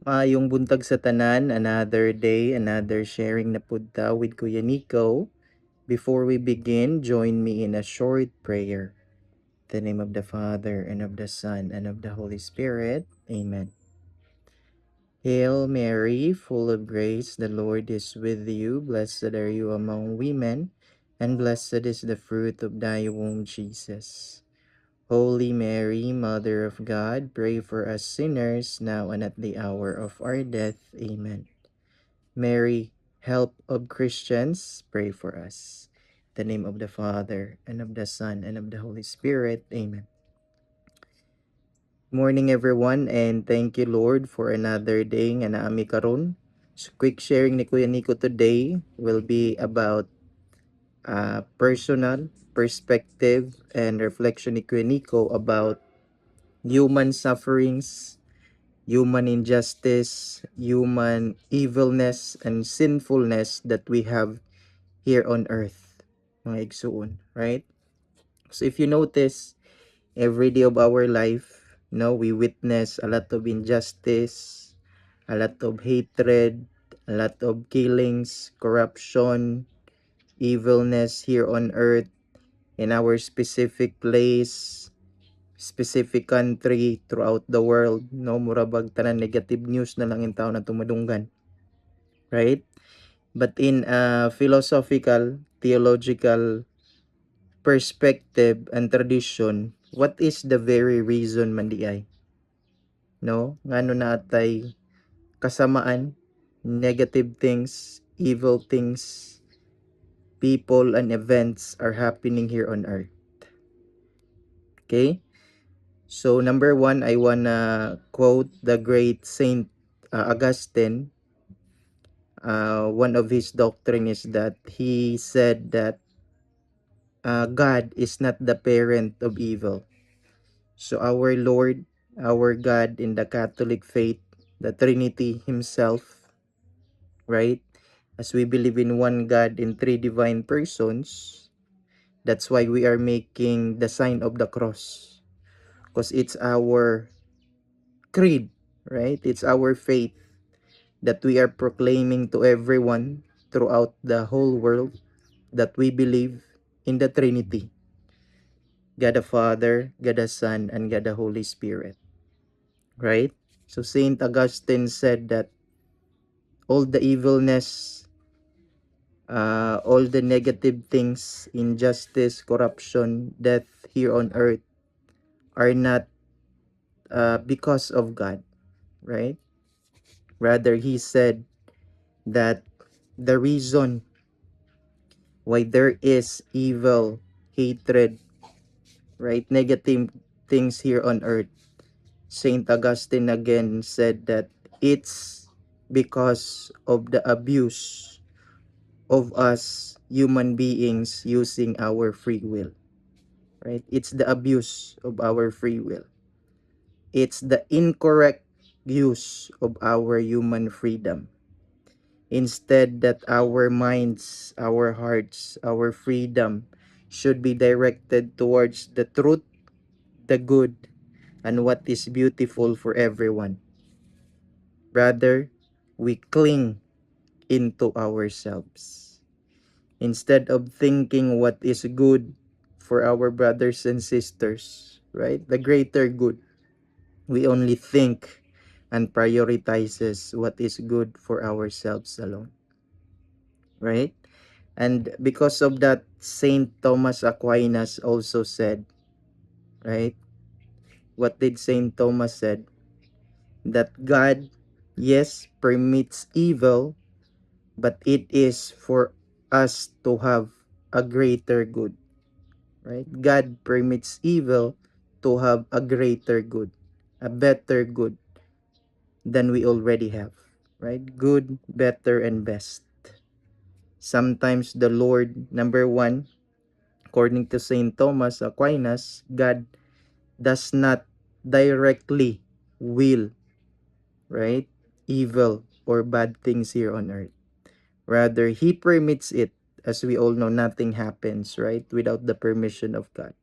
Maayong buntag sa tanan, another day, another sharing na pudta with Kuya Nico. Before we begin, join me in a short prayer. In the name of the Father, and of the Son, and of the Holy Spirit. Amen. Hail Mary, full of grace, the Lord is with you. Blessed are you among women, and blessed is the fruit of thy womb, Jesus. Holy Mary, Mother of God, pray for us sinners, now and at the hour of our death. Amen. Mary, help of Christians, pray for us. In the name of the Father, and of the Son, and of the Holy Spirit. Amen. Morning everyone, and thank you Lord for another day nga naami karon. So quick sharing ni Kuya Nico today will be about personal perspective and reflection ni Kuya Nico about human sufferings, human injustice, human evilness, and sinfulness that we have here on earth, mga igsuon, right? So if you notice, every day of our life, we witness a lot of injustice, a lot of hatred, a lot of killings, corruption, evilness here on earth, in our specific place, specific country, throughout the world, murabag tanan negative news na lang in tao na tumadunggan, right? But in a philosophical, theological perspective and tradition, what is the very reason man di ay? No? Ngano na atay kasamaan, negative things, evil things, people and events are happening here on earth. Okay? So number one, I wanna quote the great Saint Augustine. One of his doctrine is that he said that God is not the parent of evil. So our Lord, our God in the Catholic faith, the Trinity Himself, right? As we believe in one God in three divine persons, that's why we are making the sign of the cross. Because it's our creed, right? It's our faith that we are proclaiming to everyone throughout the whole world that we believe in the Trinity, God the Father, God the Son, and God the Holy Spirit, right? So Saint Augustine said that all the evilness, all the negative things, injustice, corruption, death here on earth are not because of God, right? Rather, he said that the reason why there is evil, hatred, right, negative things here on earth, Saint Augustine again said that it's because of the abuse of us human beings using our free will, right? It's the abuse of our free will. It's the incorrect use of our human freedom. Instead that our minds, our hearts, our freedom should be directed towards the truth, the good, and what is beautiful for everyone. Rather, we cling into ourselves. Instead of thinking what is good for our brothers and sisters, right? The greater good. We only think and prioritizes what is good for ourselves alone, right? And because of that, Saint Thomas Aquinas also said, right? What did Saint Thomas said? That God, yes, permits evil, but it is for us to have a greater good, right? God permits evil to have a greater good, a better good than we already have, right? Good, better, and best. Sometimes the Lord, number one, according to Saint Thomas Aquinas, God does not directly will, right, evil or bad things here on earth. Rather, He permits it. As we all know, nothing happens, right, without the permission of God.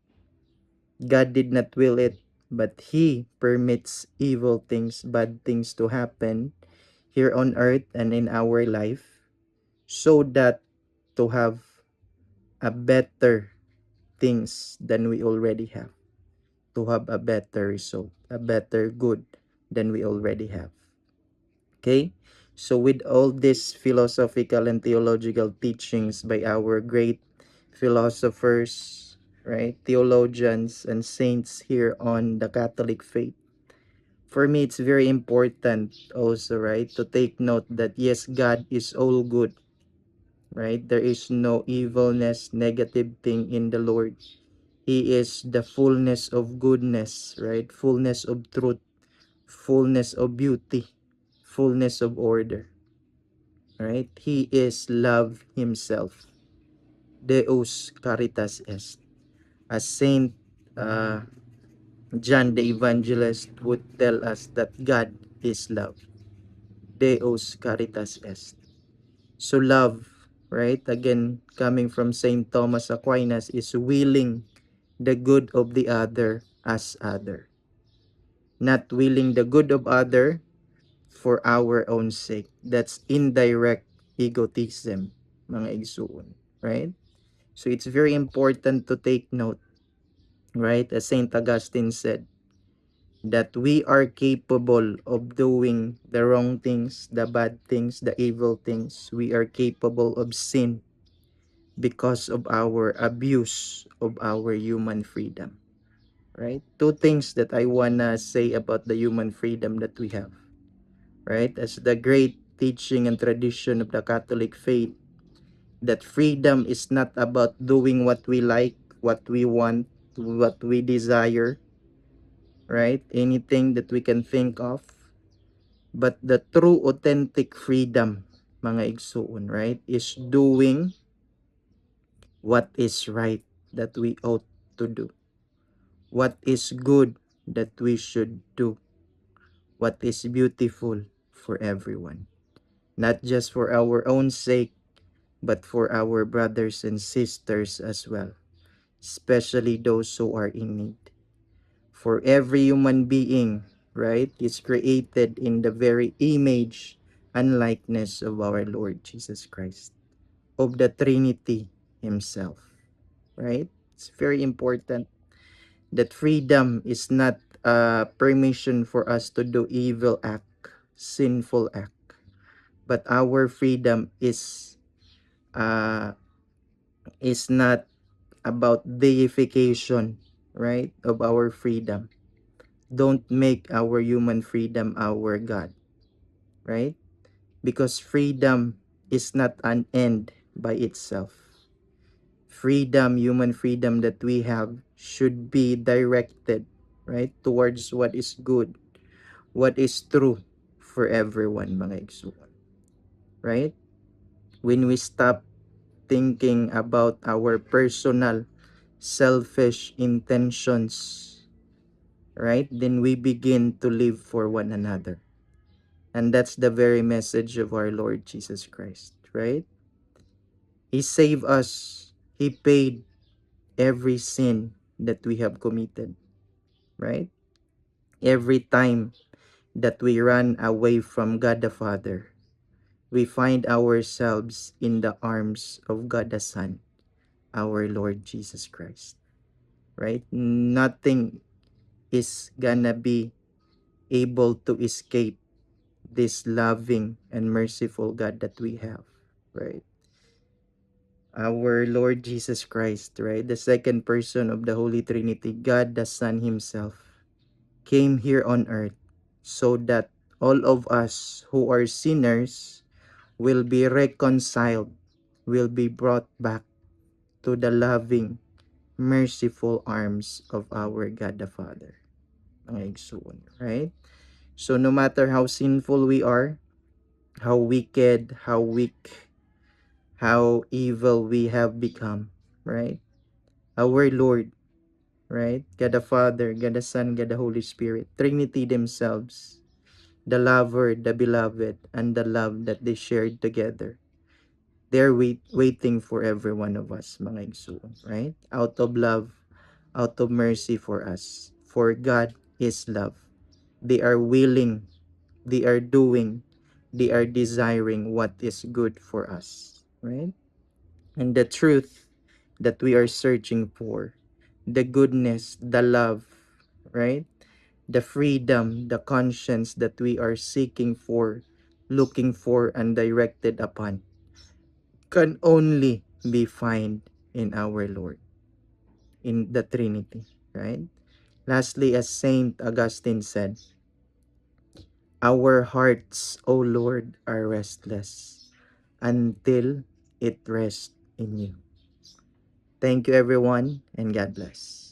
God did not will it. but He permits evil things, bad things to happen here on earth and in our life, so that to have a better things than we already have, to have a better result, a better good than we already have. Okay? So with all these philosophical and theological teachings by our great philosophers, right, theologians and saints here on the Catholic faith, for me it's very important also, right, to take note that yes, God is all good, right? There is no evilness, negative thing in the Lord. He is the fullness of goodness, right? Fullness of truth, fullness of beauty, fullness of order, right? He is love himself. Deus caritas est. As Saint uh, John the Evangelist would tell us that God is love. Deus caritas est. So love, right? Again, coming from Saint Thomas Aquinas, is willing the good of the other as other. Not willing the good of other for our own sake. That's indirect egotism, mga igsoon, right? So it's very important to take note, right? As Saint Augustine said, that we are capable of doing the wrong things, the bad things, the evil things. We are capable of sin because of our abuse of our human freedom, right? Two things that I wanna say about the human freedom that we have, right? As the great teaching and tradition of the Catholic faith, that freedom is not about doing what we like, what we want, what we desire, right? Anything that we can think of. But the true authentic freedom, mga igsoon, right, is doing what is right that we ought to do. What is good that we should do. What is beautiful for everyone. Not just for our own sake, but for our brothers and sisters as well, especially those who are in need. For every human being, right, is created in the very image and likeness of our Lord Jesus Christ, of the Trinity Himself, right? It's very important that freedom is not a permission for us to do evil act, sinful act, but our freedom uh, is not about deification, right, of our freedom. Don't make our human freedom our God, right? Because freedom is not an end by itself. Freedom, human freedom that we have should be directed, right, towards what is good, what is true for everyone, mga igsuon, right? When we stop thinking about our personal selfish intentions, right, then we begin to live for one another. And that's the very message of our Lord Jesus Christ, right? He saved us. He paid every sin that we have committed, right? Every time that we run away from God the Father, we find ourselves in the arms of God the Son, our Lord Jesus Christ, right? Nothing is gonna be able to escape this loving and merciful God that we have, right? Our Lord Jesus Christ, right? The second person of the Holy Trinity, God the Son Himself, came here on earth so that all of us who are sinners will be reconciled, will be brought back to the loving, merciful arms of our God the Father. Mga igsoon, right? So no matter how sinful we are, how wicked, how weak, how evil we have become, right? Our Lord, right? God the Father, God the Son, God the Holy Spirit, Trinity themselves, the lover, the beloved, and the love that they shared together. They're waiting for every one of us, mga igsoon, right? Out of love, out of mercy for us. For God is love. They are willing, they are doing, they are desiring what is good for us, right? And the truth that we are searching for, the goodness, the love, right? The freedom, the conscience that we are seeking for, looking for, and directed upon can only be found in our Lord, in the Trinity, right? Lastly, as Saint Augustine said, our hearts, O Lord, are restless until it rests in you. Thank you, everyone, and God bless.